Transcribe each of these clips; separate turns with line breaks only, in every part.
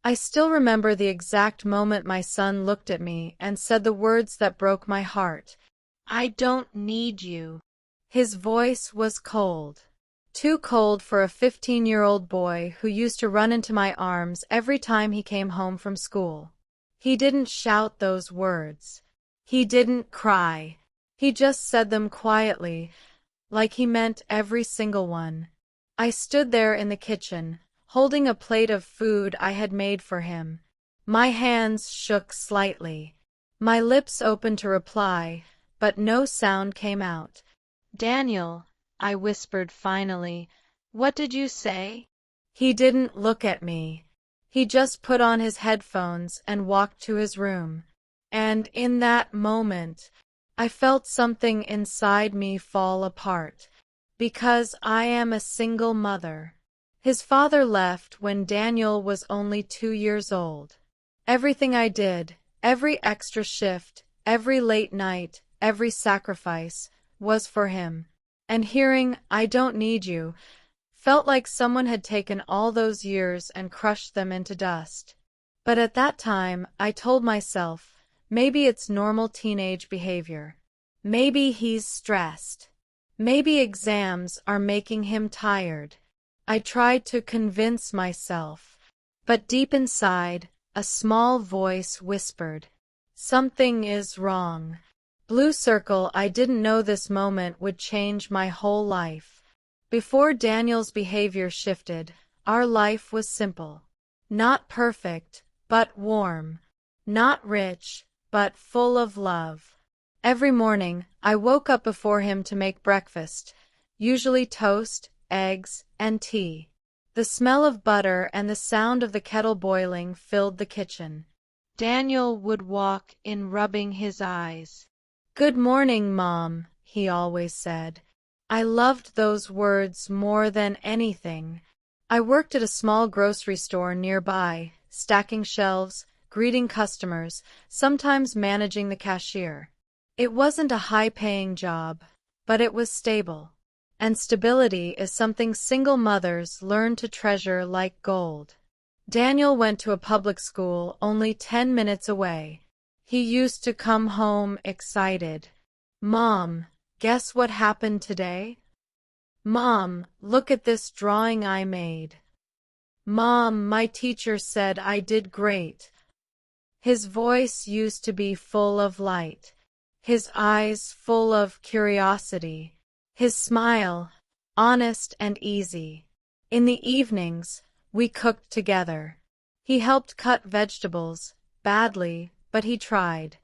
I still remember the exact moment my son looked at me and said the words that broke my heart. "I don't need you." His voice was cold. Too cold for a 15-year-old boy who used to run into my arms every time he came home from school. He didn't shout those words. He didn't cry. He just said them quietly, like he meant every single one. I stood there in the kitchen, holding a plate of food I had made for him. My hands shook slightly. My lips opened to reply, but no sound came out.
"Daniel," I whispered finally, "what did you say?"
He didn't look at me. He just put on his headphones and walked to his room. And in that moment, I felt something inside me fall apart. Because I am a single mother. His father left when Daniel was only 2 years old. Everything I did, every extra shift, every late night, every sacrifice, was for him. And hearing, "I don't need you," felt like someone had taken all those years and crushed them into dust. But at that time, I told myself, maybe it's normal teenage behavior. Maybe he's stressed. Maybe exams are making him tired. I tried to convince myself, but deep inside, a small voice whispered, "Something is wrong." Blue circle, I didn't know this moment would change my whole life. Before Daniel's behavior shifted, our life was simple. Not perfect, but warm. Not rich, but full of love. Every morning, I woke up before him to make breakfast, usually toast, eggs, and tea. The smell of butter and the sound of the kettle boiling filled the kitchen.
Daniel would walk in, rubbing his eyes.
"Good morning, Mom," he always said. I loved those words more than anything. I worked at a small grocery store nearby, stacking shelves, greeting customers, sometimes managing the cashier. It wasn't a high-paying job, but it was stable. And stability is something single mothers learn to treasure like gold. Daniel went to a public school only 10 minutes away. He used to come home excited. "Mom, guess what happened today? Mom, look at this drawing I made. Mom, my teacher said I did great." His voice used to be full of light. His eyes full of curiosity. His smile, honest and easy. In the evenings, we cooked together. He helped cut vegetables, badly, but he tried.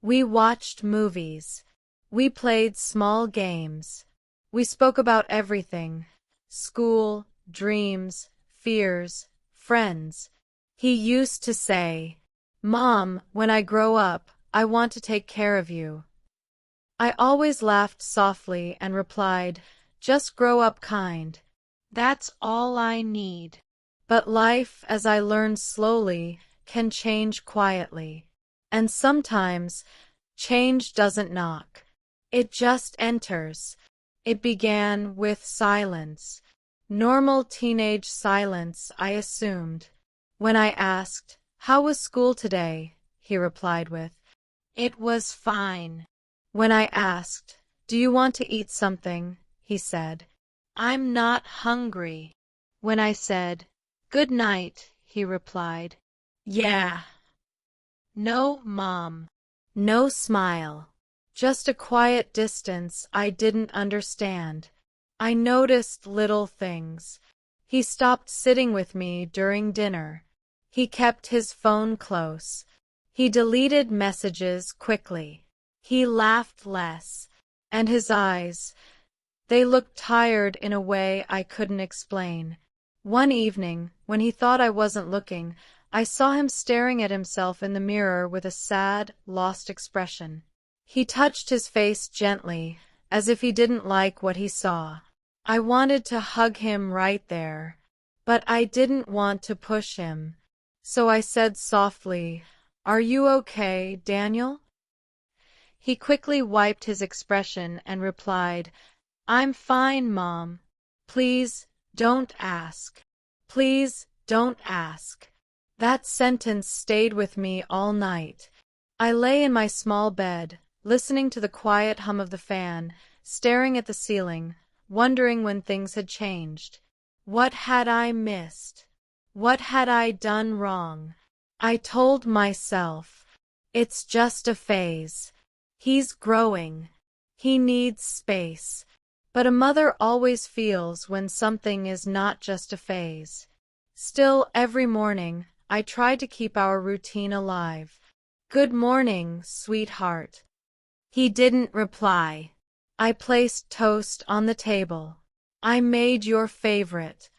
We watched movies. We played small games. We spoke about everything: school, dreams, fears, friends. He used to say, "Mom, when I grow up, I want to take care of you." I always laughed softly and replied, "Just grow up kind.
That's all I need."
But life, as I learned slowly, can change quietly. And sometimes, change doesn't knock. It just enters. It began with silence. Normal teenage silence, I assumed. When I asked, "How was school today?" he replied with, "It was fine." When I asked, "Do you want to eat something?" he said, "I'm not hungry." When I said, "Good night," he replied, "Yeah." No mom. No smile. Just a quiet distance I didn't understand. I noticed little things. He stopped sitting with me during dinner. He kept his phone close. He deleted messages quickly. He laughed less. And his eyes, they looked tired in a way I couldn't explain. One evening, when he thought I wasn't looking, I saw him staring at himself in the mirror with a sad, lost expression. He touched his face gently, as if he didn't like what he saw. I wanted to hug him right there, but I didn't want to push him. So I said softly, "Are you okay, Daniel?" He quickly wiped his expression and replied, "I'm fine, Mom. Please, don't ask. Please, don't ask." That sentence stayed with me all night. I lay in my small bed, listening to the quiet hum of the fan, staring at the ceiling, wondering when things had changed. What had I missed? What had I done wrong? I told myself, it's just a phase. He's growing. He needs space. But a mother always feels when something is not just a phase. Still, every morning, I try to keep our routine alive. Good morning, sweetheart. He didn't reply. I placed toast on the table. I made your favorite.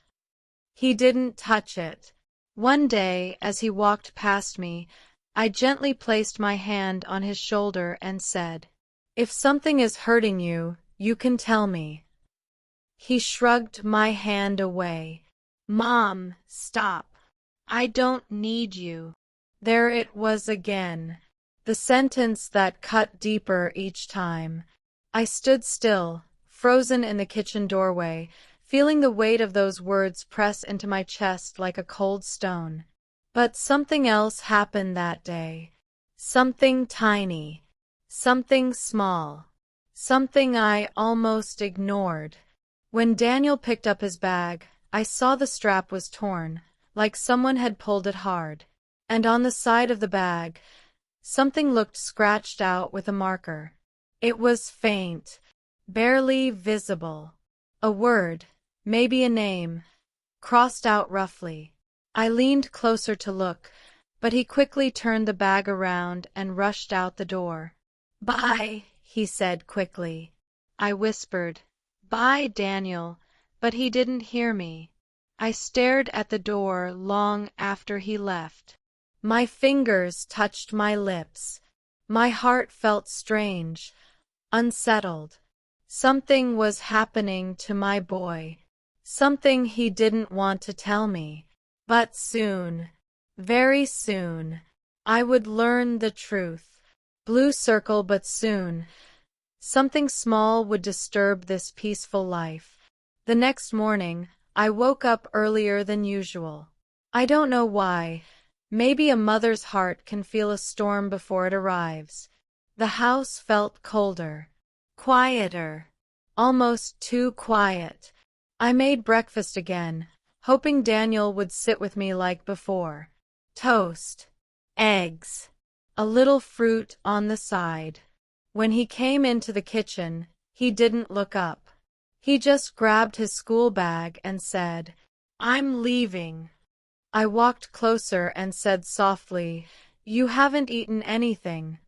He didn't touch it. One day, as he walked past me, I gently placed my hand on his shoulder and said, "If something is hurting you, you can tell me." He shrugged my hand away. "Mom, stop. I don't need you." There it was again, the sentence that cut deeper each time. I stood still, frozen in the kitchen doorway, feeling the weight of those words press into my chest like a cold stone. But something else happened that day. Something tiny. Something small. Something I almost ignored. When Daniel picked up his bag, I saw the strap was torn, like someone had pulled it hard. And on the side of the bag, something looked scratched out with a marker. It was faint, barely visible. A word, maybe a name, crossed out roughly. I leaned closer to look, but he quickly turned the bag around and rushed out the door. "Bye," he said quickly. I whispered, "Bye, Daniel," but he didn't hear me. I stared at the door long after he left. My fingers touched my lips. My heart felt strange, unsettled. Something was happening to my boy. Something he didn't want to tell me. But soon, very soon, I would learn the truth. Blue circle, but soon. Something small would disturb this peaceful life. The next morning, I woke up earlier than usual. I don't know why. Maybe a mother's heart can feel a storm before it arrives. The house felt colder, quieter, almost too quiet. I made breakfast again, hoping Daniel would sit with me like before. Toast, eggs, a little fruit on the side. When he came into the kitchen, he didn't look up. He just grabbed his school bag and said, "I'm leaving." I walked closer and said softly, "You haven't eaten anything."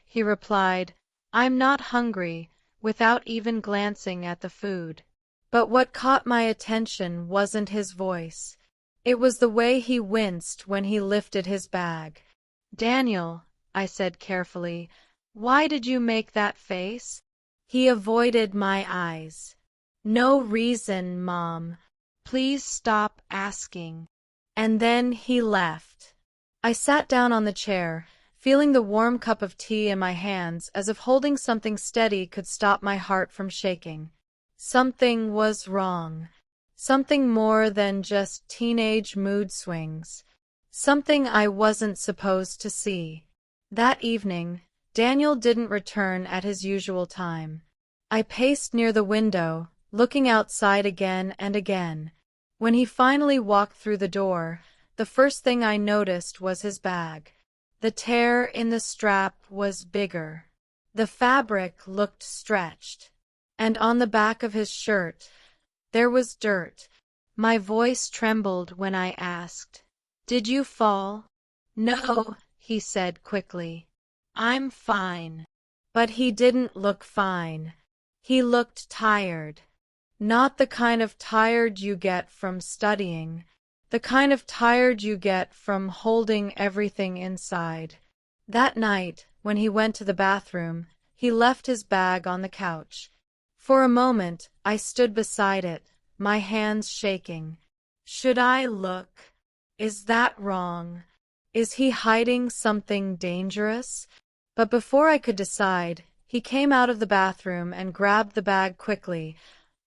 He replied, "I'm not hungry," without even glancing at the food. But what caught my attention wasn't his voice. It was the way he winced when he lifted his bag. "Daniel," I said carefully, "why did you make that face?" He avoided my eyes. "No reason, Mom. Please stop asking." And then he left. I sat down on the chair, feeling the warm cup of tea in my hands as if holding something steady could stop my heart from shaking. Something was wrong. Something more than just teenage mood swings. Something I wasn't supposed to see. That evening, Daniel didn't return at his usual time. I paced near the window, looking outside again and again. When he finally walked through the door, the first thing I noticed was his bag. The tear in the strap was bigger. The fabric looked stretched. And on the back of his shirt, there was dirt. My voice trembled when I asked, "Did you fall?" "No," he said quickly. "I'm fine." But he didn't look fine. He looked tired. Not the kind of tired you get from studying, the kind of tired you get from holding everything inside. That night, when he went to the bathroom, he left his bag on the couch. For a moment, I stood beside it, my hands shaking. Should I look? Is that wrong? Is he hiding something dangerous? But before I could decide, he came out of the bathroom and grabbed the bag quickly,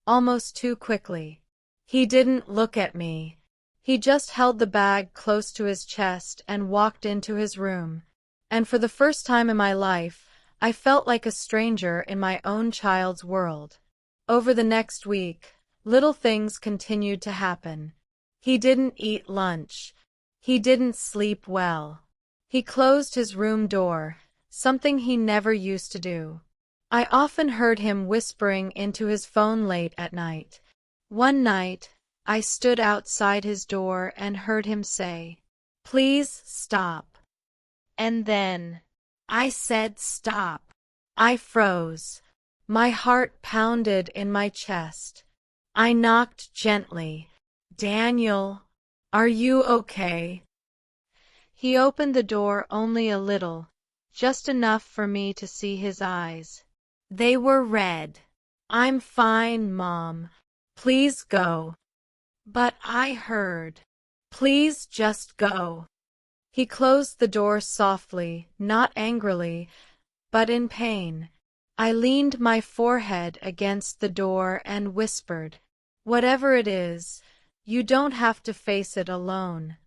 almost too quickly. He didn't look at me. He just held the bag close to his chest and walked into his room. And for the first time in my life, I felt like a stranger in my own child's world. Over the next week, little things continued to happen. He didn't eat lunch. He didn't sleep well. He closed his room door, something he never used to do. I often heard him whispering into his phone late at night. One night, I stood outside his door and heard him say, "Please stop."
And then,
I said stop. I froze. My heart pounded in my chest. I knocked gently. "Daniel, are you okay?"
he opened the door only a little, just enough for me to see his eyes.
They were red. "I'm fine, Mom. Please go." But I heard, "Please just go." He closed the door softly, not angrily, but in pain. I leaned my forehead against the door and whispered, "Whatever it is, you don't have to face it alone."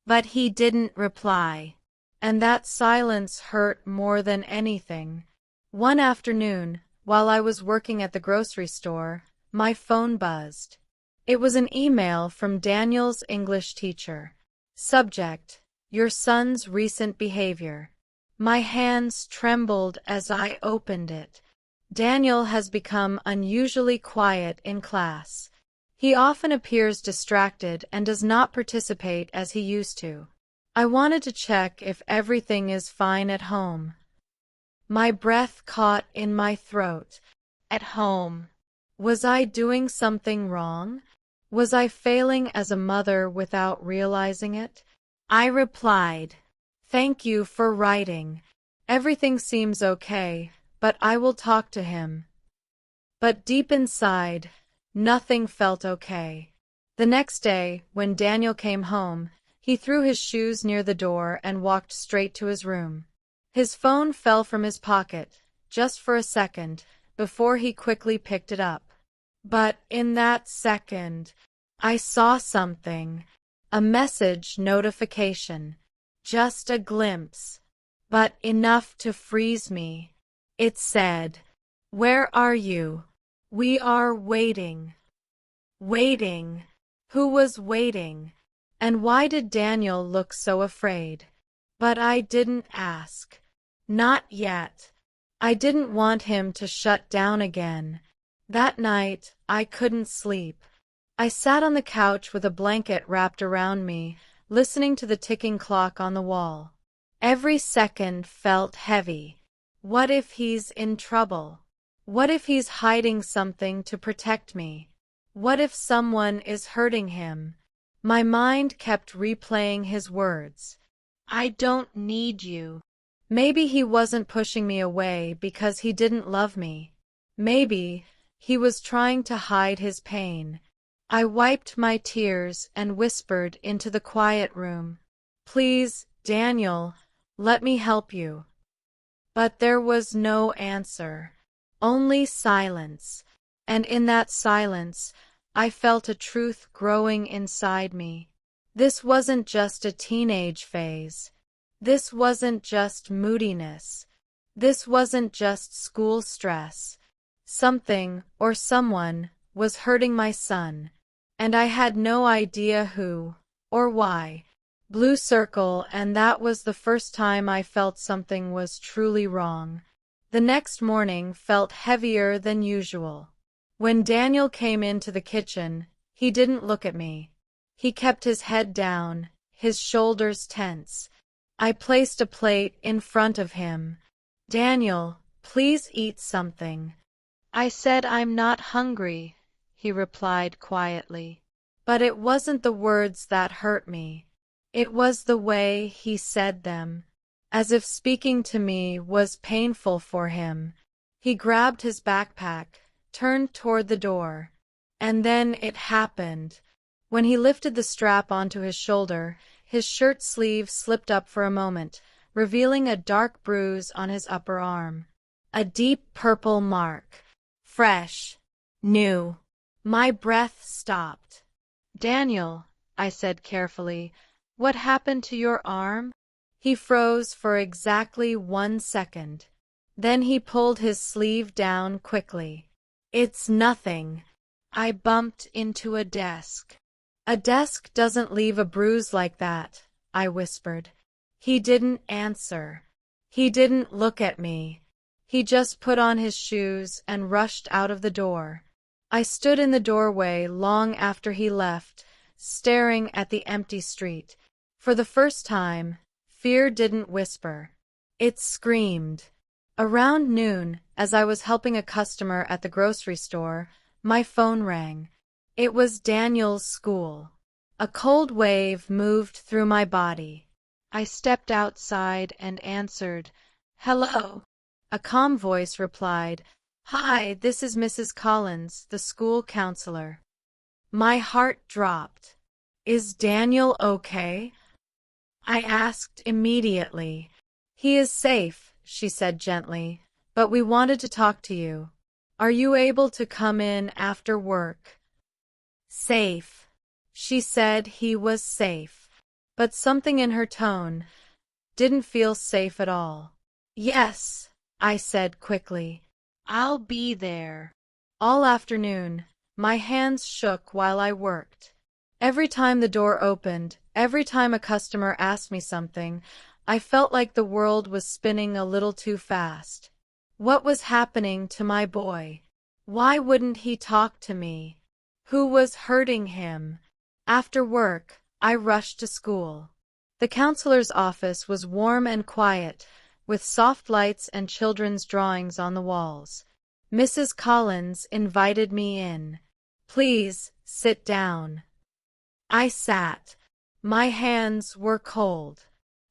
But he didn't reply, and that silence hurt more than anything. One afternoon, while I was working at the grocery store, my phone buzzed. It was an email from Daniel's English teacher. Subject: Your son's recent behavior. My hands trembled as I opened it. Daniel has become unusually quiet in class. He often appears distracted and does not participate as he used to. I wanted to check if everything is fine at home. My breath caught in my throat.
At home.
Was I doing something wrong? Was I failing as a mother without realizing it? I replied, "Thank you for writing. Everything seems okay, but I will talk to him." But deep inside, nothing felt okay. The next day, when Daniel came home, he threw his shoes near the door and walked straight to his room. His phone fell from his pocket, just for a second, before he quickly picked it up. But in that second, I saw something. A message notification. Just a glimpse. But enough to freeze me. It said, "Where are you? We are waiting." Waiting. Who was waiting? And why did Daniel look so afraid? But I didn't ask. Not yet. I didn't want him to shut down again. That night, I couldn't sleep. I sat on the couch with a blanket wrapped around me, listening to the ticking clock on the wall. Every second felt heavy. What if he's in trouble? What if he's hiding something to protect me? What if someone is hurting him? My mind kept replaying his words. "I don't need you." Maybe he wasn't pushing me away because he didn't love me. Maybe he was trying to hide his pain. I wiped my tears and whispered into the quiet room, "Please, Daniel, let me help you." But there was no answer. Only silence. And in that silence, I felt a truth growing inside me. This wasn't just a teenage phase. This wasn't just moodiness. This wasn't just school stress. Something, or someone, was hurting my son. And I had no idea who, or why. Blue circle, and that was the first time I felt something was truly wrong. The next morning felt heavier than usual. When Daniel came into the kitchen, he didn't look at me. He kept his head down, his shoulders tense. I placed a plate in front of him. "Daniel, please eat something."
I said I'm not hungry, he replied quietly.
But it wasn't the words that hurt me. It was the way he said them, as if speaking to me was painful for him. He grabbed his backpack, turned toward the door. And then it happened. When he lifted the strap onto his shoulder, his shirt sleeve slipped up for a moment, revealing a dark bruise on his upper arm. A deep purple mark. Fresh. New. My breath stopped.
"Daniel," I said carefully. What happened to your arm?
He froze for exactly 1 second. Then he pulled his sleeve down quickly. It's nothing.
I bumped into a desk.
A desk doesn't leave a bruise like that, I whispered. He didn't answer. He didn't look at me. He just put on his shoes and rushed out of the door. I stood in the doorway long after he left, staring at the empty street. For the first time, fear didn't whisper. It screamed. Around noon, as I was helping a customer at the grocery store, my phone rang. It was Daniel's school. A cold wave moved through my body.
I stepped outside and answered, "Hello."
A calm voice replied, "Hi, this is Mrs. Collins, the school counselor." My heart dropped. Is Daniel okay? I asked immediately. He is safe, she said gently, but we wanted to talk to you. Are you able to come in after work? Safe. She said he was safe, but something in her tone didn't feel safe at all. Yes, I said quickly.
I'll be there.
All afternoon, my hands shook while I worked. Every time the door opened, every time a customer asked me something, I felt like the world was spinning a little too fast. What was happening to my boy? Why wouldn't he talk to me? Who was hurting him? After work, I rushed to school. The counselor's office was warm and quiet, with soft lights and children's drawings on the walls. Mrs. Collins invited me in. Please, sit down. I sat. My hands were cold.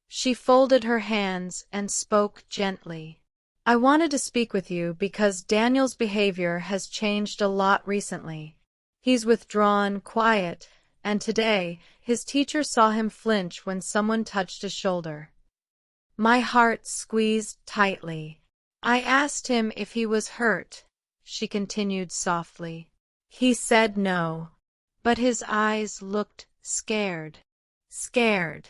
She folded her hands and spoke gently. I wanted to speak with you because Daniel's behavior has changed a lot recently. He's withdrawn, quiet, and today, his teacher saw him flinch when someone touched his shoulder. My heart squeezed tightly. I asked him if he was hurt, she continued softly. He said no,
but his eyes looked scared.
Scared.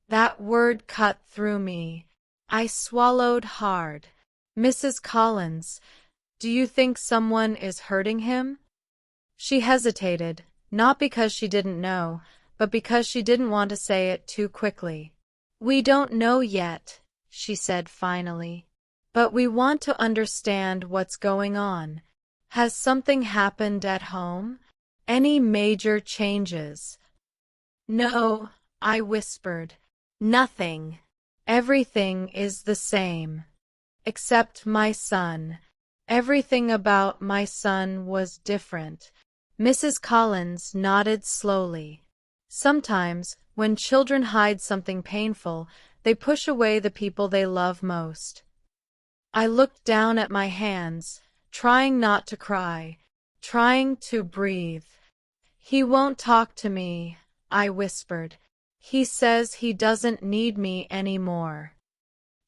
That word cut through me. I swallowed hard. Mrs. Collins, do you think someone is hurting him? She hesitated, not because she didn't know, but because she didn't want to say it too quickly. We don't know yet, she said finally. But we want to understand what's going on. Has something happened at home? Any major changes? No, I whispered. Nothing. Everything is the same. Except my son. Everything about my son was different. Mrs. Collins nodded slowly. Sometimes, when children hide something painful, they push away the people they love most. I looked down at my hands, trying not to cry, trying to breathe. He won't talk to me, I whispered. He says he doesn't need me anymore.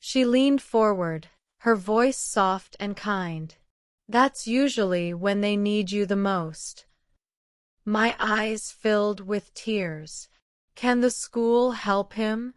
She leaned forward, her voice soft and kind. That's usually when they need you the most. My eyes filled with tears. Can the school help him?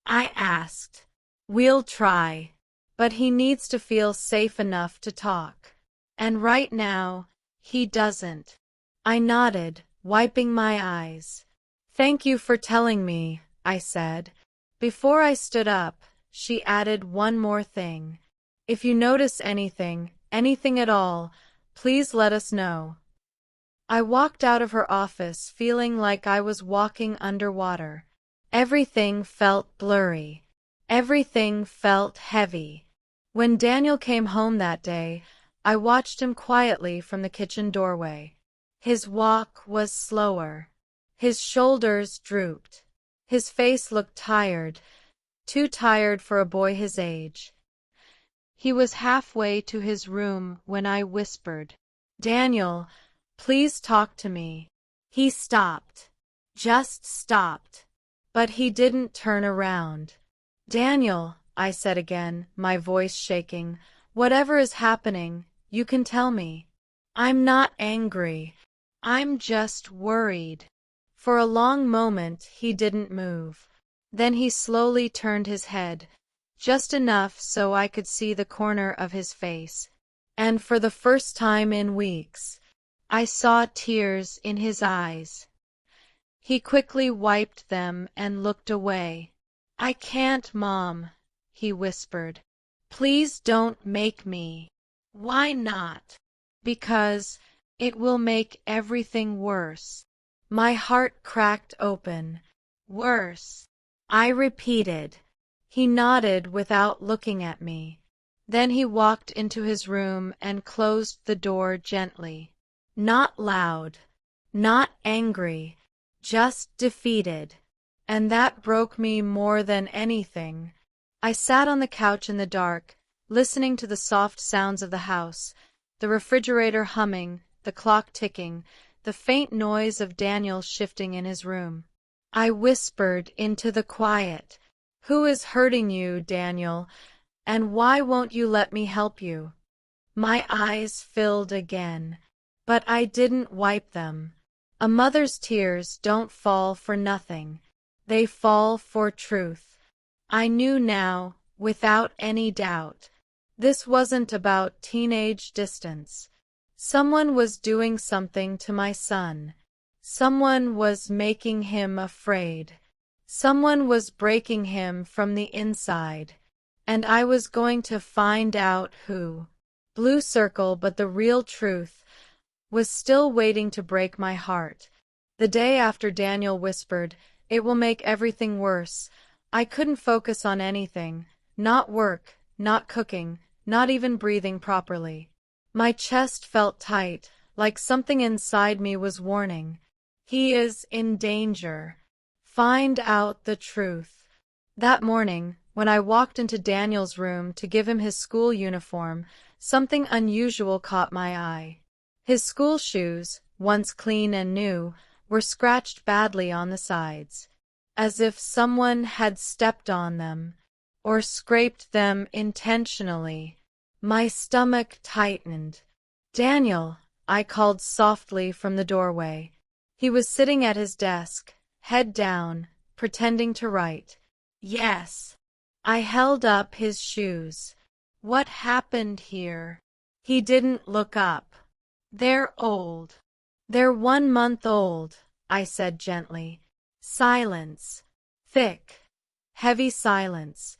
I asked. We'll try. But he needs to feel safe enough to talk. And right now, he doesn't. I nodded, wiping my eyes. Thank you for telling me, I said. Before I stood up, she added one more thing. If you notice anything at all, please let us know. I walked out of her office feeling like I was walking underwater. Everything felt blurry. Everything felt heavy. When Daniel came home that day, I watched him quietly from the kitchen doorway. His walk was slower. His shoulders drooped. His face looked tired, too tired for a boy his age.
He was halfway to his room when I whispered,
Daniel, please talk to me. He stopped. Just stopped. But he didn't turn around. Daniel, I said again, my voice shaking, whatever is happening, you can tell me. I'm not angry. I'm just worried. For a long moment he didn't move. Then he slowly turned his head, just enough so I could see the corner of his face. And for the first time in weeks, I saw tears in his eyes. He quickly wiped them and looked away. "I can't, Mom," he whispered. "Please don't make me." "Why not?" "Because it will make everything worse." My heart cracked open. "Worse?" I repeated. He nodded without looking at me. Then he walked into his room and closed the door gently. Not loud, not angry, just defeated. And that broke me more than anything. I sat on the couch in the dark, listening to the soft sounds of the house, the refrigerator humming, the clock ticking, the faint noise of Daniel shifting in his room. I whispered into the quiet, "Who is hurting you, Daniel? And why won't you let me help you?" My eyes filled again, but I didn't wipe them. A mother's tears don't fall for nothing. They fall for truth. I knew now, without any doubt. This wasn't about teenage distance. Someone was doing something to my son. Someone was making him afraid. Someone was breaking him from the inside. And I was going to find out who. Blue circle, but the real truth was still waiting to break my heart. The day after Daniel whispered, "It will make everything worse," I couldn't focus on anything. Not work, not cooking, not even breathing properly. My chest felt tight, like something inside me was warning. He is in danger. Find out the truth. That morning, when I walked into Daniel's room to give him his school uniform, something unusual caught my eye. His school shoes, once clean and new, were scratched badly on the sides, as if someone had stepped on them, or scraped them intentionally. My stomach tightened. "Daniel," I called softly from the doorway. He was sitting at his desk, head down, pretending to write. "Yes." I held up his shoes. "What happened here?" He didn't look up. "They're old." "They're 1 month old," I said gently. Silence. Thick, heavy silence.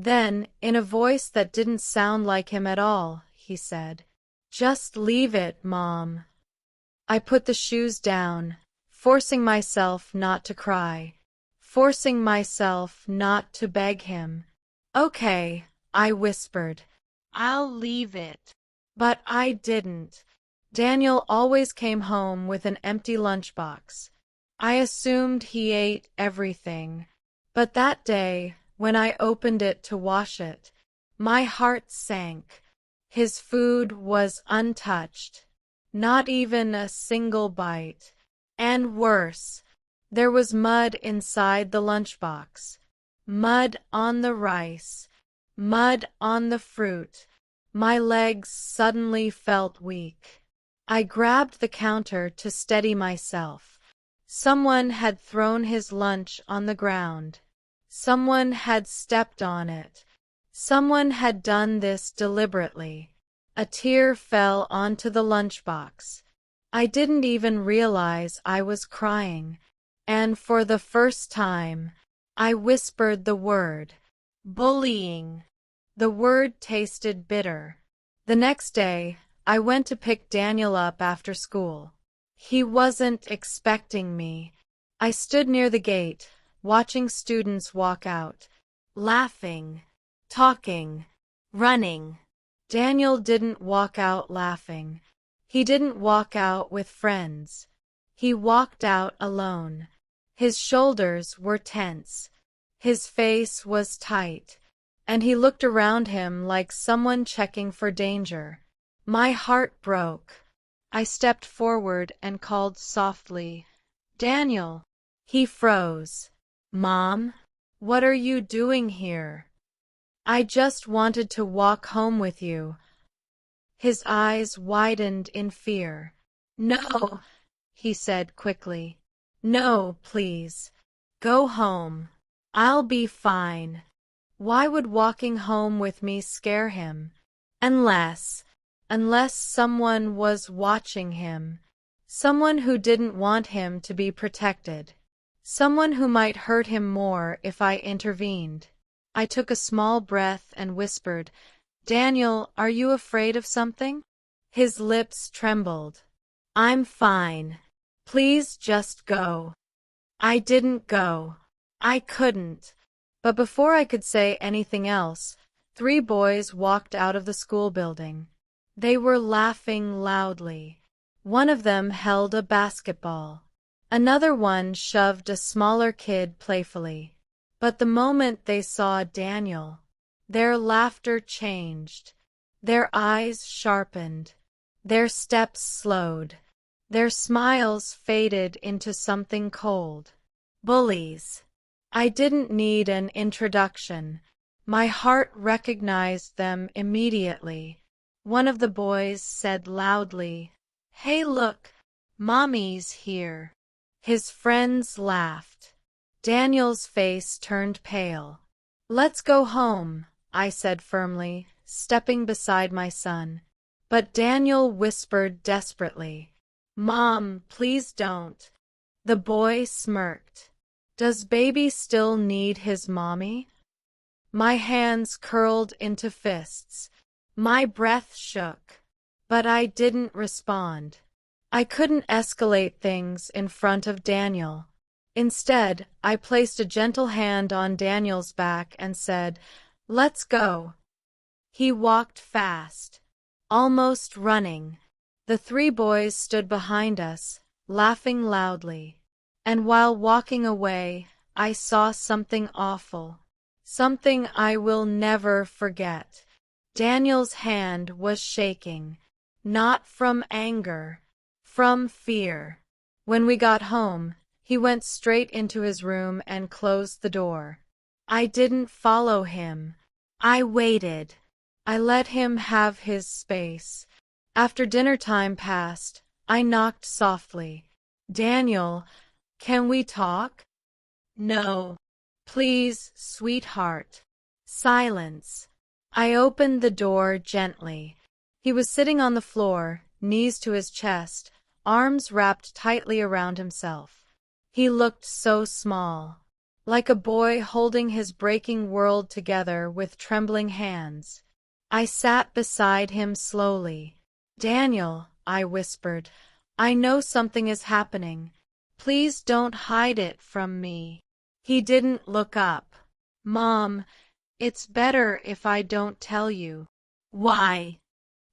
Then, in a voice that didn't sound like him at all, he said, "Just leave it, Mom." I put the shoes down, forcing myself not to cry, forcing myself not to beg him. "Okay," I whispered. "I'll leave it." But I didn't. Daniel always came home with an empty lunchbox. I assumed he ate everything. But that day, when I opened it to wash it, my heart sank. His food was untouched. Not even a single bite. And worse, there was mud inside the lunchbox. Mud on the rice. Mud on the fruit. My legs suddenly felt weak. I grabbed the counter to steady myself. Someone had thrown his lunch on the ground. Someone had stepped on it. Someone had done this deliberately. A tear fell onto the lunchbox. I didn't even realize I was crying. And for the first time, I whispered the word, bullying. The word tasted bitter. The next day, I went to pick Daniel up after school. He wasn't expecting me. I stood near the gate, watching students walk out, laughing, talking, running. Daniel didn't walk out laughing. He didn't walk out with friends. He walked out alone. His shoulders were tense. His face was tight. And he looked around him like someone checking for danger. My heart broke. I stepped forward and called softly, "Daniel." He froze. "Mom, what are you doing here?" "I just wanted to walk home with you." His eyes widened in fear. "No," he said quickly. No, please. Go home. I'll be fine. Why would walking home with me scare him? Unless, unless someone was watching him. Someone who didn't want him to be protected. Someone who might hurt him more if I intervened. I took a small breath and whispered, Daniel, are you afraid of something? His lips trembled. I'm fine. Please just go. I didn't go. I couldn't. But before I could say anything else, 3 boys walked out of the school building. They were laughing loudly. One of them held a basketball. Another one shoved a smaller kid playfully. But the moment they saw Daniel, their laughter changed. Their eyes sharpened. Their steps slowed. Their smiles faded into something cold. Bullies. I didn't need an introduction. My heart recognized them immediately. One of the boys said loudly, Hey look, Mommy's here. His friends laughed. Daniel's face turned pale. Let's go home, I said firmly, stepping beside my son. But Daniel whispered desperately, Mom, please don't. The boy smirked. Does baby still need his mommy? My hands curled into fists. My breath shook. But I didn't respond. I couldn't escalate things in front of Daniel. Instead, I placed a gentle hand on Daniel's back and said, Let's go. He walked fast, almost running. The 3 boys stood behind us, laughing loudly. And while walking away, I saw something awful. Something I will never forget. Daniel's hand was shaking. Not from anger, from fear. When we got home, he went straight into his room and closed the door. I didn't follow him. I waited. I let him have his space. After dinner time passed, I knocked softly. Daniel, can we talk? No. Please, sweetheart. Silence. I opened the door gently. He was sitting on the floor, knees to his chest, arms wrapped tightly around himself. He looked so small, like a boy holding his breaking world together with trembling hands. I sat beside him slowly. Daniel, I whispered, I know something is happening. Please don't hide it from me. He didn't look up. Mom, it's better if I don't tell you. Why?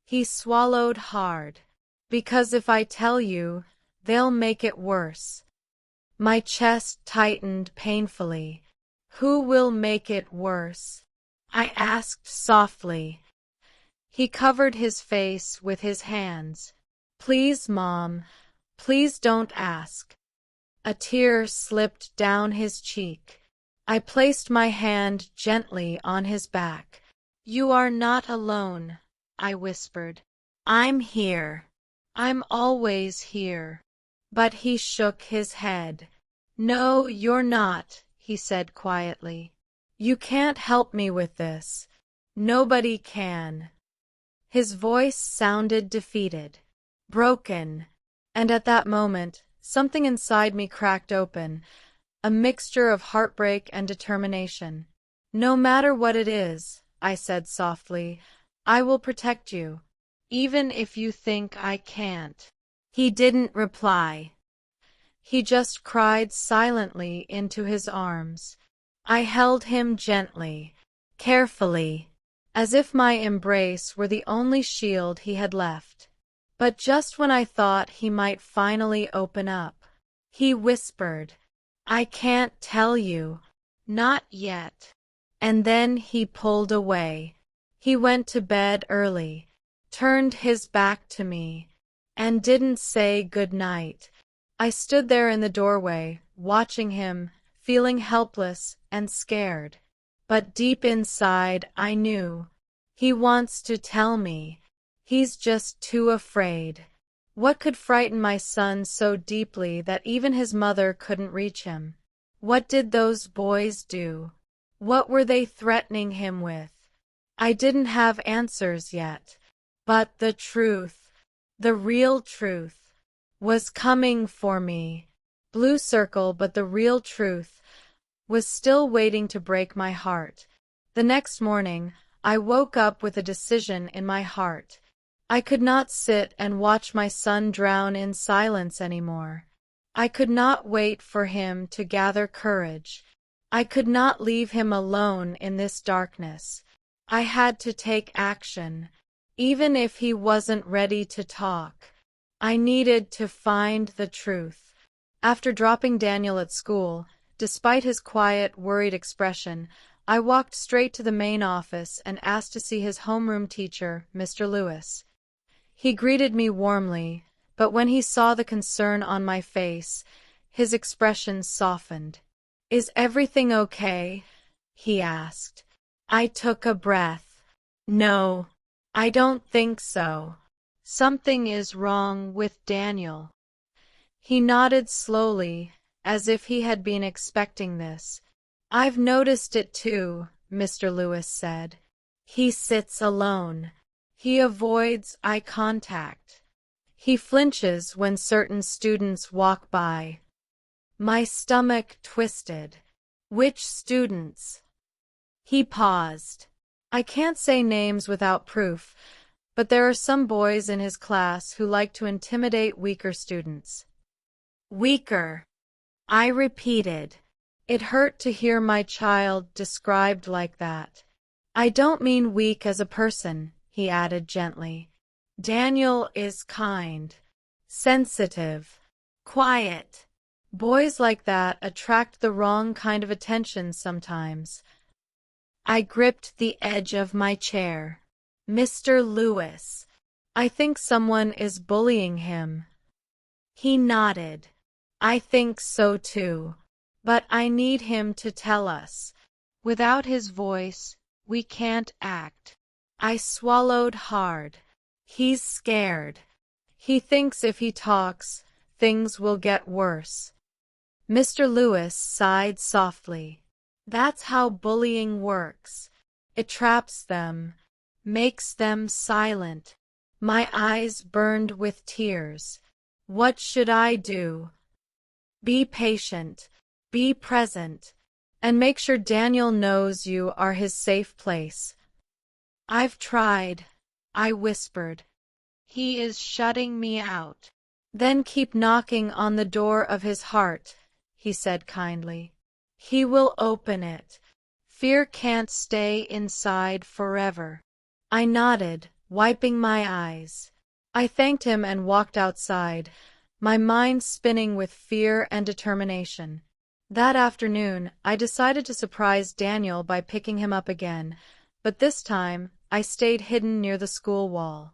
He swallowed hard. Because if I tell you, they'll make it worse. My chest tightened painfully. Who will make it worse? I asked softly. He covered his face with his hands. Please, Mom, please don't ask. A tear slipped down his cheek. I placed my hand gently on his back. You are not alone, I whispered. I'm here. I'm always here. But he shook his head. No, you're not, he said quietly. You can't help me with this. Nobody can. His voice sounded defeated, broken, and at that moment, something inside me cracked open, a mixture of heartbreak and determination. No matter what it is, I said softly, I will protect you, even if you think I can't. He didn't reply. He just cried silently into his arms. I held him gently, carefully, as if my embrace were the only shield he had left. But just when I thought he might finally open up, he whispered, I can't tell you. Not yet. And then he pulled away. He went to bed early, turned his back to me, and didn't say good night. I stood there in the doorway, watching him, feeling helpless and scared. But deep inside, I knew. He wants to tell me. He's just too afraid. What could frighten my son so deeply that even his mother couldn't reach him? What did those boys do? What were they threatening him with? I didn't have answers yet, but the truth, the real truth, was coming for me. Blue circle, but the real truth was still waiting to break my heart. The next morning, I woke up with a decision in my heart. I could not sit and watch my son drown in silence anymore. I could not wait for him to gather courage. I could not leave him alone in this darkness. I had to take action, even if he wasn't ready to talk. I needed to find the truth. After dropping Daniel at school, despite his quiet, worried expression, I walked straight to the main office and asked to see his homeroom teacher, Mr. Lewis. He greeted me warmly, but when he saw the concern on my face, his expression softened. "Is everything okay?" he asked. I took a breath. "No, I don't think so."
"Something is wrong with Daniel."
He nodded slowly, as if he had been expecting this. "I've noticed it too," Mr. Lewis said. "He sits alone. He avoids eye contact. He flinches when certain students walk by." My stomach twisted. "Which students?" He paused. "I can't say names without proof, but there are some boys in his class who like to intimidate weaker students." "Weaker," I repeated. It hurt to hear my child described like that. "I don't mean weak as a person," he added gently. "Daniel is kind, sensitive, quiet. Boys like that attract the wrong kind of attention sometimes." I gripped the edge of my chair. "Mr. Lewis, I think someone is bullying him." He nodded. "I think so too. But I need him to tell us."
"Without his voice, we can't act."
I swallowed hard. "He's scared. He thinks if he talks, things will get worse." Mr. Lewis sighed softly. "That's how bullying works. It traps them, makes them silent." My eyes burned with tears. What should I do? "Be patient, be present, and make sure Daniel knows you are his safe place." "I've tried," I whispered.
"He is shutting me out."
"Then keep knocking on the door of his heart," he said kindly. "He will open it. Fear can't stay inside forever." I nodded, wiping my eyes. I thanked him and walked outside, my mind spinning with fear and determination. That afternoon, I decided to surprise Daniel by picking him up again, but this time, I stayed hidden near the school wall.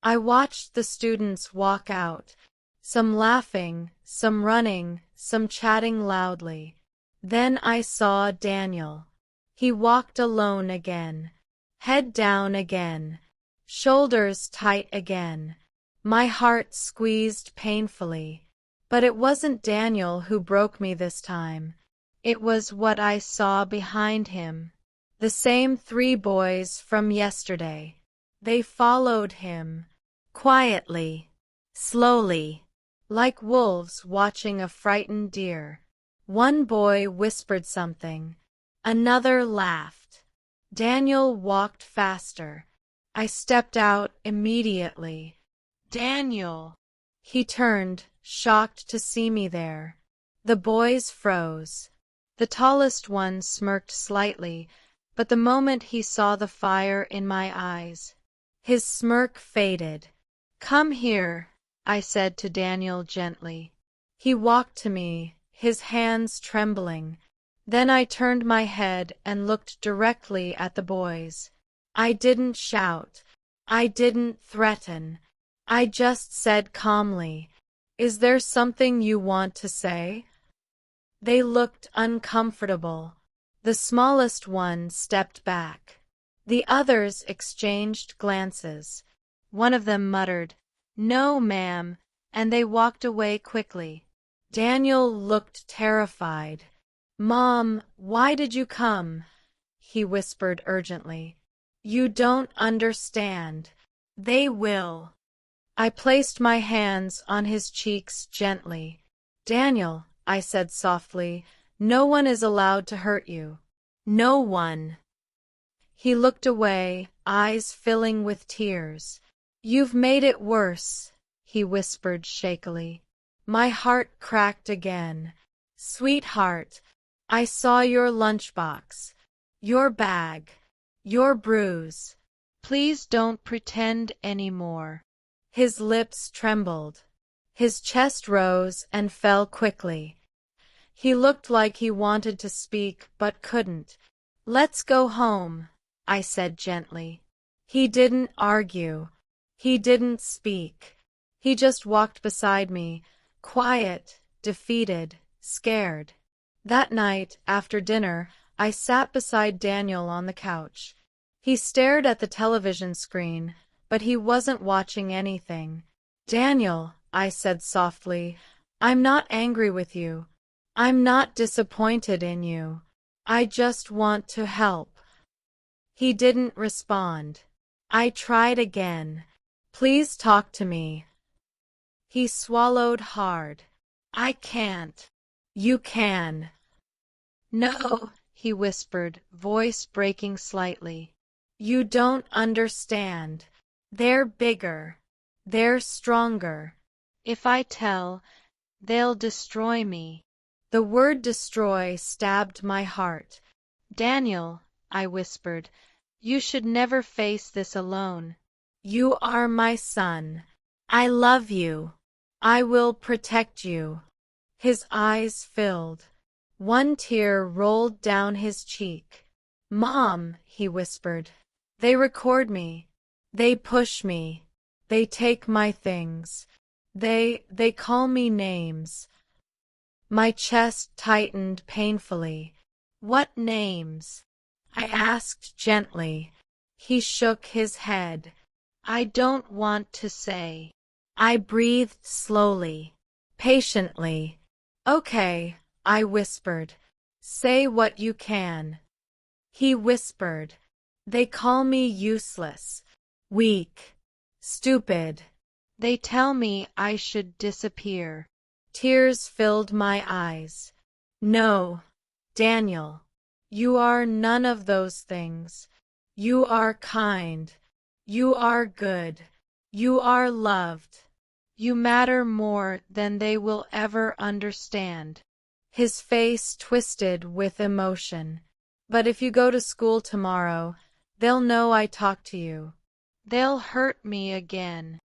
I watched the students walk out, some laughing, some running, some chatting loudly. Then I saw Daniel. He walked alone again, head down again, shoulders tight again. My heart squeezed painfully. But it wasn't Daniel who broke me this time. It was what I saw behind him. The same 3 boys from yesterday. They followed him, quietly, slowly, like wolves watching a frightened deer. One boy whispered something. Another laughed. Daniel walked faster. I stepped out immediately.
"Daniel!"
He turned, shocked to see me there. The boys froze. The tallest one smirked slightly, but the moment he saw the fire in my eyes, his smirk faded. "Come here," I said to Daniel gently. He walked to me, his hands trembling. Then I turned my head and looked directly at the boys. I didn't shout. I didn't threaten. I just said calmly, "Is there something you want to say?" They looked uncomfortable. The smallest one stepped back. The others exchanged glances. One of them muttered, "No, ma'am,
and they walked away quickly.
Daniel looked terrified. Mom, why did you come? He whispered urgently. You don't understand. They will. I placed my hands on his cheeks gently. Daniel, I said softly, no one is allowed to hurt you. No one. He looked away, eyes filling with tears. You've made it worse, he whispered shakily. My heart cracked again. Sweetheart, I saw your lunchbox, your bag, your bruise.
Please don't pretend anymore.
His lips trembled. His chest rose and fell quickly. He looked like he wanted to speak but couldn't. Let's go home, I said gently. He didn't argue. He didn't speak. He just walked beside me, quiet, defeated, scared. That night, after dinner, I sat beside Daniel on the couch. He stared at the television screen, but he wasn't watching anything. Daniel, I said softly, I'm not angry with you. I'm not disappointed in you. I just want to help. He didn't respond. I tried again. Please talk to me. He swallowed hard. I can't. You can.
No, he whispered, voice breaking slightly.
You don't understand. They're bigger. They're stronger.
If I tell, they'll destroy me.
The word destroy stabbed my heart.
Daniel, I whispered, you should never face this alone.
You are my son. I love you. I will protect you. His eyes filled. One tear rolled down his cheek. Mom, he whispered, they record me. They push me. They take my things. They call me names. My chest tightened painfully. What names? I asked gently. He shook his head.
I don't want to say.
I breathed slowly, patiently. Okay, I whispered. Say what you can. He whispered. They call me useless, weak, stupid.
They tell me I should disappear.
Tears filled my eyes. No, Daniel, you are none of those things. You are kind. You are good. You are loved.
You matter more than they will ever understand.
His face twisted with emotion. But if you go to school tomorrow, they'll know I talked to you.
They'll hurt me again.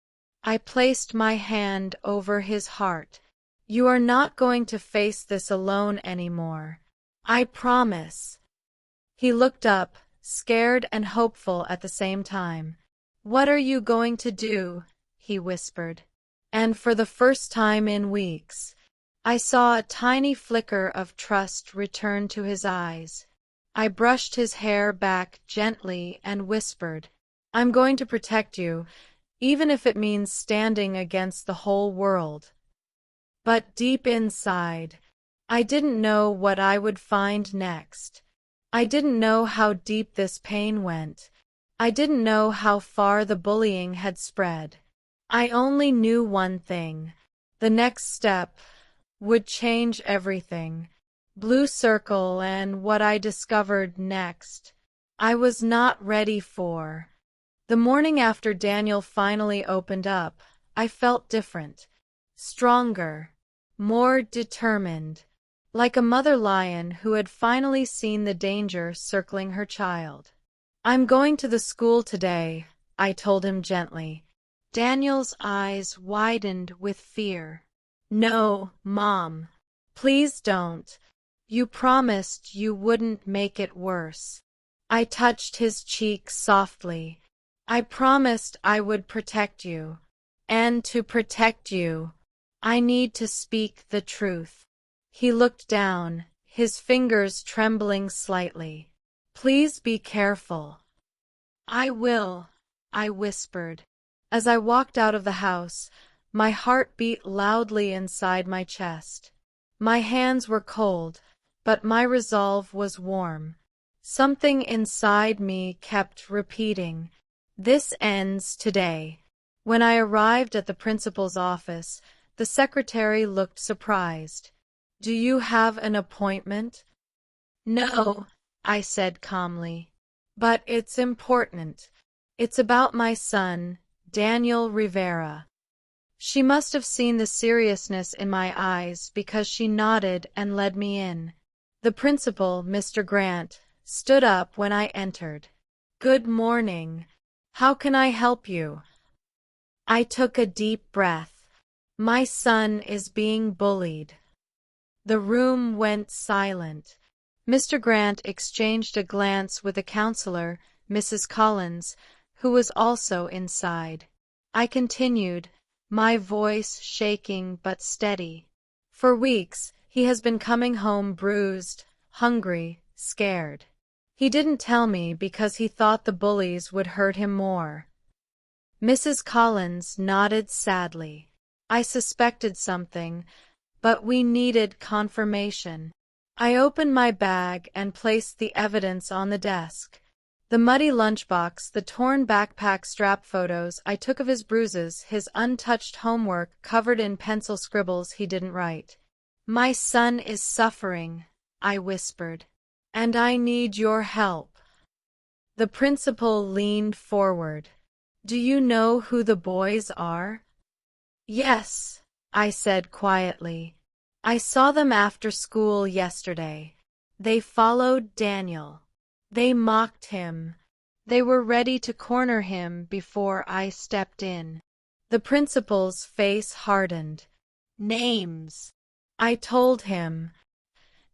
I placed my hand over his heart. You are not going to face this alone anymore. I promise. He looked up, scared and hopeful at the same time. What are you going to do? He whispered. And for the first time in weeks, I saw a tiny flicker of trust return to his eyes. I brushed his hair back gently and whispered, I'm going to protect you, even if it means standing against the whole world. But deep inside, I didn't know what I would find next. I didn't know how deep this pain went. I didn't know how far the bullying had spread. I only knew one thing. The next step would change everything. Blue circle and what I discovered next, I was not ready for. The morning after Daniel finally opened up, I felt different. Stronger. More determined. Like a mother lion who had finally seen the danger circling her child. I'm going to the school today, I told him gently.
Daniel's eyes widened with fear.
No, Mom. Please don't. You promised you wouldn't make it worse. I touched his cheek softly. I promised I would protect you. And to protect you, I need to speak the truth. He looked down, his fingers trembling slightly. Please be careful. I will, I whispered. As I walked out of the house, My heart beat loudly inside my chest. My hands were cold, but my resolve was warm. Something inside me kept repeating, "This ends today." When I arrived at the principal's office, the secretary looked surprised. "Do you have an appointment?" "No," I said calmly. "But it's important. It's about my son, Daniel Rivera." She must have seen the seriousness in my eyes because she nodded and led me in. The principal, Mr. Grant, stood up when I entered. "Good morning. How can I help you?" I took a deep breath. "My son is being bullied." The room went silent. Mr. Grant exchanged a glance with a counselor, Mrs. Collins, who was also inside. I continued, my voice shaking but steady. "For weeks, he has been coming home bruised, hungry, scared. He didn't tell me because he thought the bullies would hurt him more." Mrs. Collins nodded sadly. I suspected something, but we needed confirmation. I opened my bag and placed the evidence on the desk. The muddy lunchbox, the torn backpack strap photos I took of his bruises, his untouched homework covered in pencil scribbles he didn't write. "My son is suffering," I whispered, "and I need your help." The principal leaned forward. "Do you know who the boys are?" "Yes," I said quietly. "I saw them after school yesterday. They followed Daniel. They mocked him. They were ready to corner him before I stepped in." The principal's face hardened. "Names?" I told him.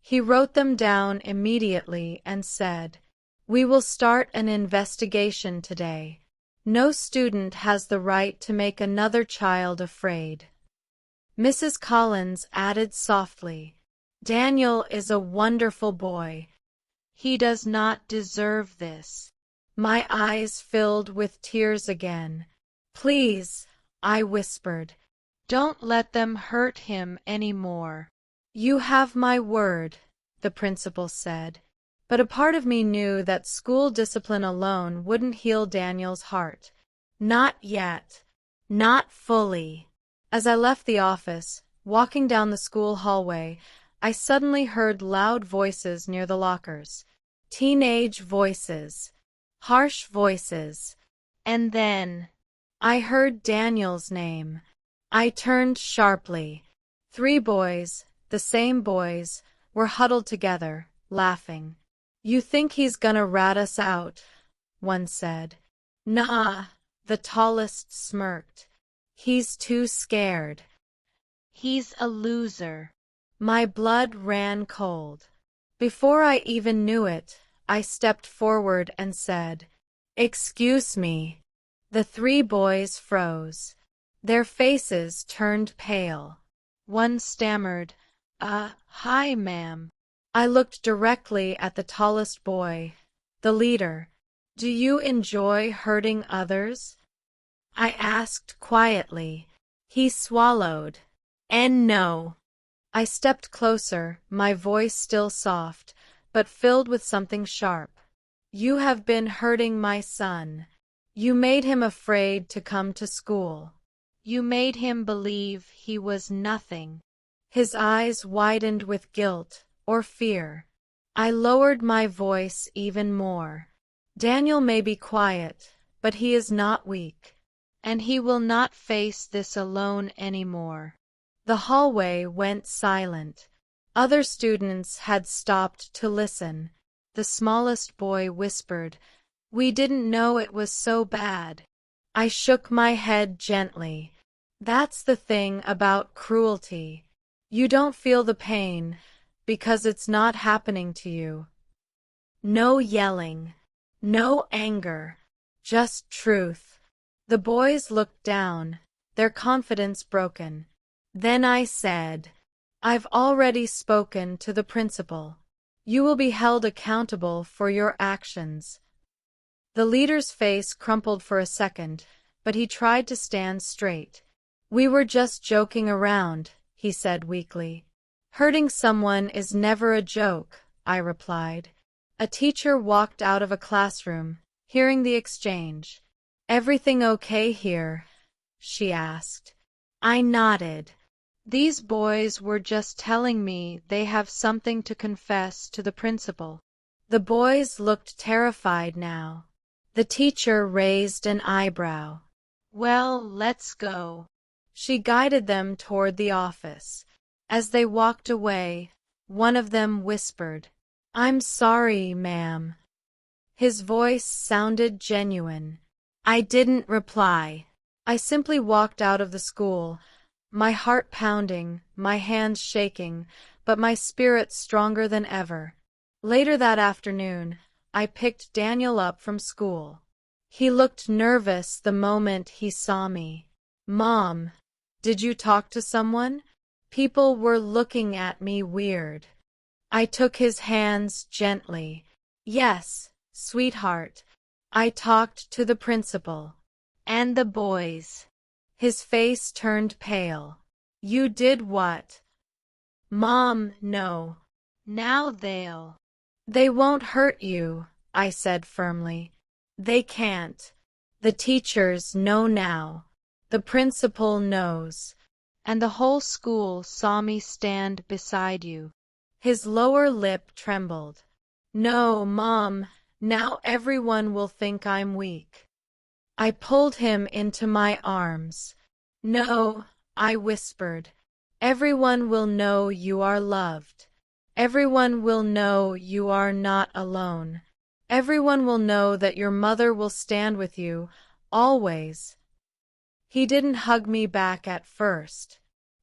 He wrote them down immediately and said, "We will start an investigation today. No student has the right to make another child afraid." Mrs. Collins added softly, "Daniel is a wonderful boy. He does not deserve this." My eyes filled with tears again. "Please," I whispered, "don't let them hurt him any more." "You have my word," the principal said. But a part of me knew that school discipline alone wouldn't heal Daniel's heart. Not yet. Not fully. As I left the office, walking down the school hallway, I suddenly heard loud voices near the lockers. Teenage voices. Harsh voices. And then I heard Daniel's name. I turned sharply. 3 boys, the same boys, were huddled together, laughing. "You think he's gonna rat us out?" one said. "Nah," the tallest smirked. "He's too scared. He's a loser." My blood ran cold. Before I even knew it, I stepped forward and said, "Excuse me." The 3 boys froze. Their faces turned pale. One stammered, "Hi, ma'am." I looked directly at the tallest boy, the leader. "Do you enjoy hurting others?" I asked quietly. He swallowed. "And no." I stepped closer, my voice still soft, but filled with something sharp. "You have been hurting my son. You made him afraid to come to school. You made him believe he was nothing." His eyes widened with guilt or fear. I lowered my voice even more. "Daniel may be quiet, but he is not weak. And he will not face this alone anymore." The hallway went silent. Other students had stopped to listen. The smallest boy whispered, "We didn't know it was so bad." I shook my head gently. That's the thing about cruelty. You don't feel the pain because it's not happening to you. No yelling, no anger, just truth. The boys looked down, their confidence broken. Then I said, "I've already spoken to the principal. You will be held accountable for your actions." The leader's face crumpled for a second, but he tried to stand straight. We were just joking around, he said weakly. Hurting someone is never a joke, I replied. A teacher walked out of a classroom, hearing the exchange. Everything okay here? She asked. I nodded.
These boys were just telling me they have something to confess to the principal.
The boys looked terrified now. The teacher raised an eyebrow.
Well, let's go.
She guided them toward the office. As they walked away, one of them whispered, I'm sorry, ma'am. His voice sounded genuine. I didn't reply. I simply walked out of the school, my heart pounding, my hands shaking, but my spirit stronger than ever. Later that afternoon, I picked Daniel up from school. He looked nervous the moment he saw me. Mom, did you talk to someone? People were looking at me weird. I took his hands gently. Yes, sweetheart. I talked to the principal.
And the boys.
His face turned pale. You did what? Mom, no.
Now they'll.
They won't hurt you, I said firmly. They can't. The teachers know now. The principal knows.
And the whole school saw me stand beside you.
His lower lip trembled. No, Mom, now everyone will think I'm weak. I pulled him into my arms. No, I whispered. Everyone will know you are loved. Everyone will know you are not alone. Everyone will know that your mother will stand with you, always. He didn't hug me back at first,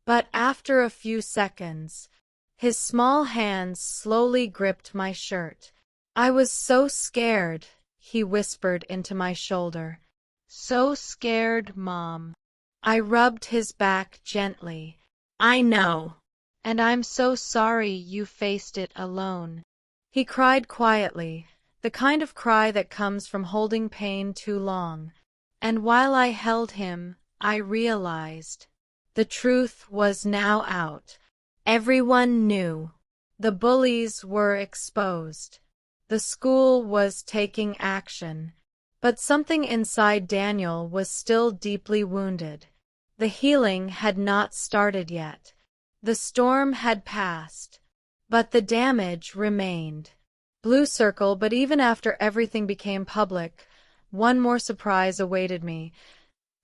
but after a few seconds, his small hands slowly gripped my shirt. I was so scared, he whispered into my shoulder.
So scared, Mom.
I rubbed his back gently. I know.
And I'm so sorry you faced it alone.
He cried quietly, the kind of cry that comes from holding pain too long. And while I held him, I realized the truth was now out. Everyone knew. The bullies were exposed. The school was taking action. But something inside Daniel was still deeply wounded. The healing had not started yet. The storm had passed, but the damage remained. Blue circle, but even after everything became public, one more surprise awaited me.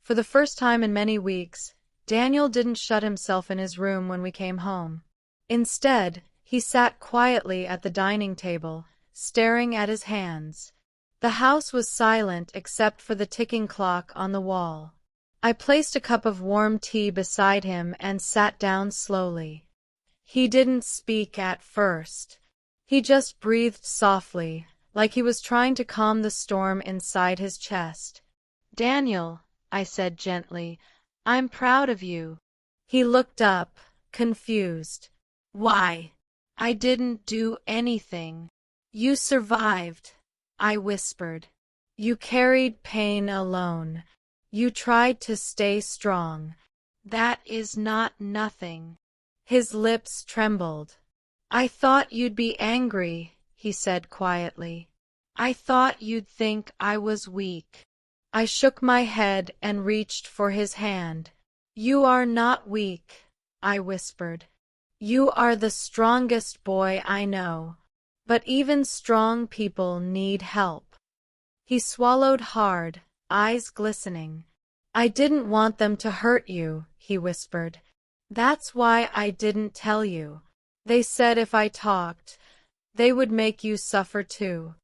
For the first time in many weeks, Daniel didn't shut himself in his room when we came home. Instead, he sat quietly at the dining table, staring at his hands. The house was silent except for the ticking clock on the wall. I placed a cup of warm tea beside him and sat down slowly. He didn't speak at first. He just breathed softly, like he was trying to calm the storm inside his chest.
Daniel, I said gently, I'm proud of you.
He looked up, confused. Why?
I didn't do anything.
You survived, I whispered. You carried pain alone. You tried to stay strong.
That is not nothing.
His lips trembled. I thought you'd be angry, he said quietly.
I thought you'd think I was weak.
I shook my head and reached for his hand. You are not weak, I whispered. You are the strongest boy I know. But even strong people need help. He swallowed hard, eyes glistening. I didn't want them to hurt you, he whispered. That's why I didn't tell you. They said if I talked, they would make you suffer too.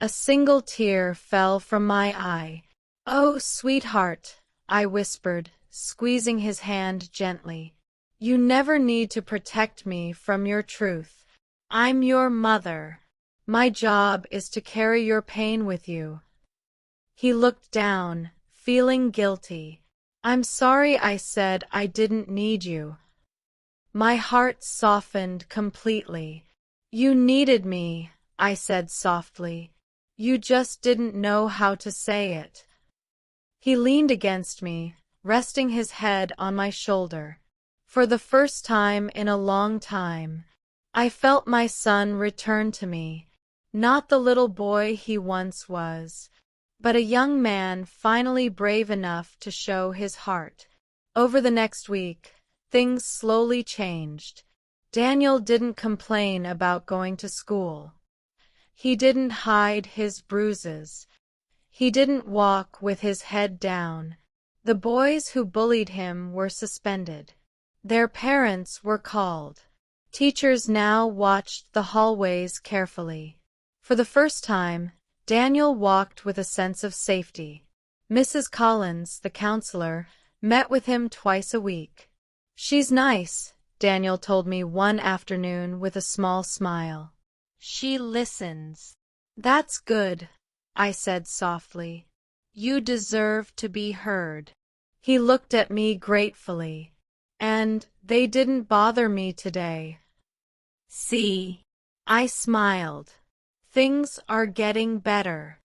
A single tear fell from my eye. Oh, sweetheart, I whispered, squeezing his hand gently. You never need to protect me from your truth. I'm your mother. My job is to carry your pain with you. He looked down, feeling guilty. I'm sorry I said I didn't need you. My heart softened completely. You needed me, I said softly. You just didn't know how to say it. He leaned against me, resting his head on my shoulder. For the first time in a long time, I felt my son return to me, not the little boy he once was, but a young man finally brave enough to show his heart. Over the next week, things slowly changed. Daniel didn't complain about going to school. He didn't hide his bruises. He didn't walk with his head down. The boys who bullied him were suspended. Their parents were called. Teachers now watched the hallways carefully. For the first time, Daniel walked with a sense of safety. Mrs. Collins, the counselor, met with him twice a week. "She's nice," Daniel told me one afternoon with a small smile. "She listens." "That's good," I said softly. "You deserve to be heard." He looked at me gratefully. "And they didn't bother me today." "See?" I smiled. "Things are getting better."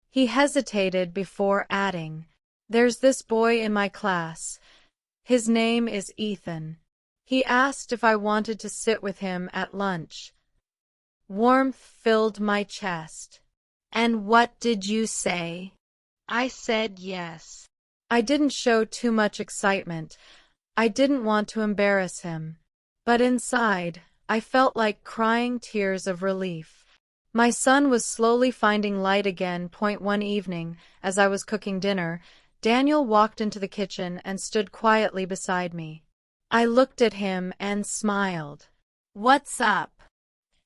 He hesitated before adding, "There's this boy in my class. His name is Ethan. He asked if I wanted to sit with him at lunch." Warmth filled my chest. "And what did you say?" I said yes. I didn't show too much excitement. I didn't want to embarrass him. But inside, I felt like crying tears of relief. My son was slowly finding light again. One evening, as I was cooking dinner, Daniel walked into the kitchen and stood quietly beside me. I looked at him and smiled. "What's up?"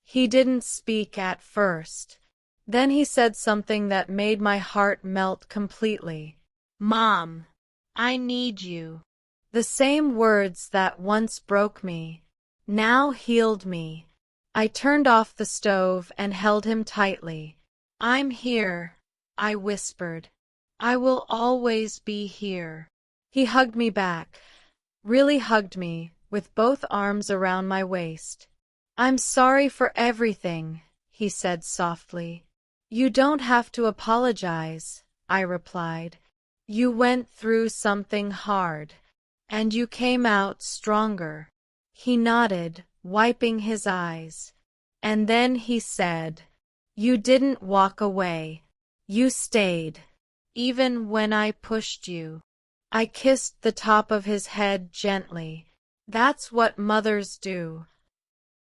He didn't speak at first. Then he said something that made my heart melt completely. "Mom, I need you." The same words that once broke me now healed me. I turned off the stove and held him tightly. "I'm here," I whispered. "I will always be here." He hugged me back, really hugged me, with both arms around my waist. "I'm sorry for everything," he said softly. "You don't have to apologize," I replied. "You went through something hard, and you came out stronger." He nodded, wiping his eyes. And then he said, "You didn't walk away. You stayed. Even when I pushed you." I kissed the top of his head gently. "That's what mothers do."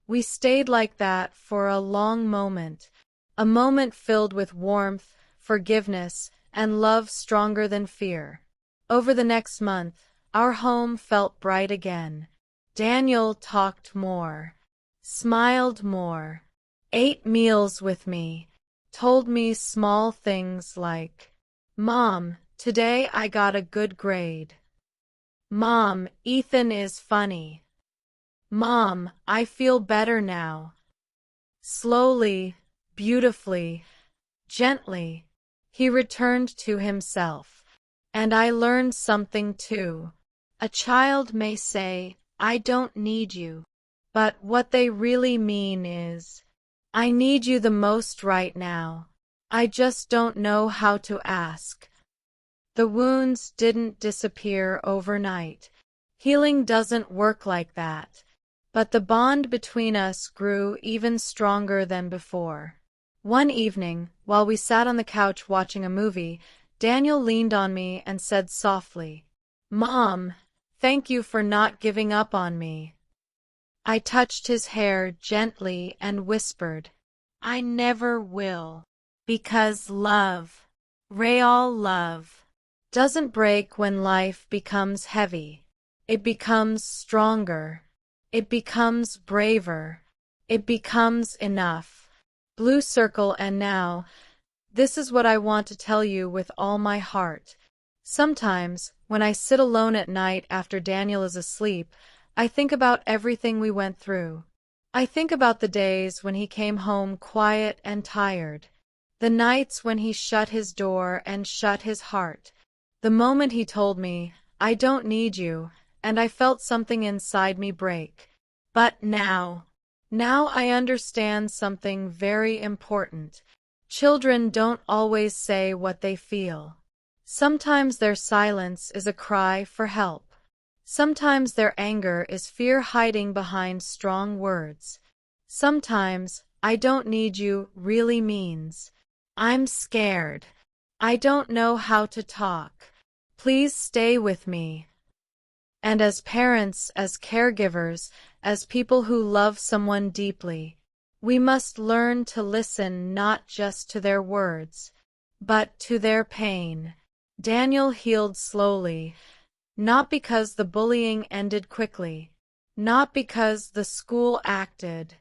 We stayed like that for a long moment, a moment filled with warmth, forgiveness, and love stronger than fear. Over the next month, our home felt bright again. Daniel talked more, smiled more, ate meals with me, told me small things like, "Mom, today I got a good grade." "Mom, Ethan is funny." "Mom, I feel better now." Slowly, beautifully, gently, he returned to himself. And I learned something too. A child may say, "I don't need you." But what they really mean is, "I need you the most right now. I just don't know how to ask." The wounds didn't disappear overnight. Healing doesn't work like that. But the bond between us grew even stronger than before. One evening, while we sat on the couch watching a movie, Daniel leaned on me and said softly, "Mom, thank you for not giving up on me." I touched his hair gently and whispered, "I never will." Because love, real love, doesn't break when life becomes heavy. It becomes stronger. It becomes braver. It becomes enough. Blue circle. And now, this is what I want to tell you with all my heart. Sometimes, when I sit alone at night after Daniel is asleep, I think about everything we went through. I think about the days when he came home quiet and tired. The nights when he shut his door and shut his heart. The moment he told me, "I don't need you," and I felt something inside me break. But now I understand something very important. Children don't always say what they feel. Sometimes their silence is a cry for help. Sometimes their anger is fear hiding behind strong words. Sometimes, "I don't need you" really means, "I'm scared. I don't know how to talk. Please stay with me." And as parents, as caregivers, as people who love someone deeply, we must learn to listen not just to their words, but to their pain. Daniel healed slowly, not because the bullying ended quickly, not because the school acted,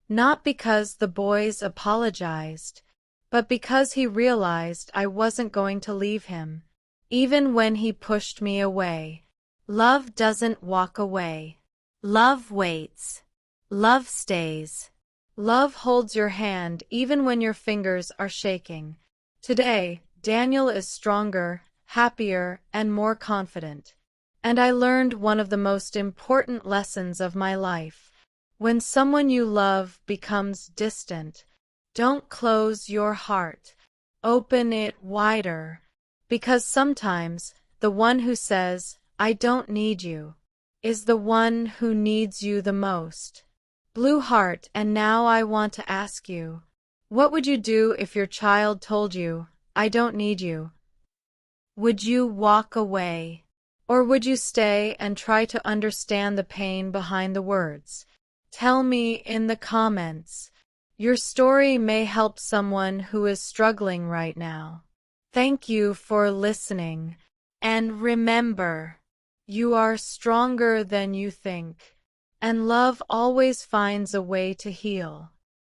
not because the boys apologized, but because he realized I wasn't going to leave him, even when he pushed me away. Love doesn't walk away. Love waits. Love stays. Love holds your hand even when your fingers are shaking. Today, Daniel is stronger, happier, and more confident. And I learned one of the most important lessons of my life. When someone you love becomes distant, don't close your heart. Open it wider. Because sometimes, the one who says, "I don't need you," is the one who needs you the most. Blue heart, and now I want to ask you, what would you do if your child told you, "I don't need you"? Would you walk away? Or would you stay and try to understand the pain behind the words? Tell me in the comments. Your story may help someone who is struggling right now. Thank you for listening. And remember, you are stronger than you think, and love always finds a way to heal.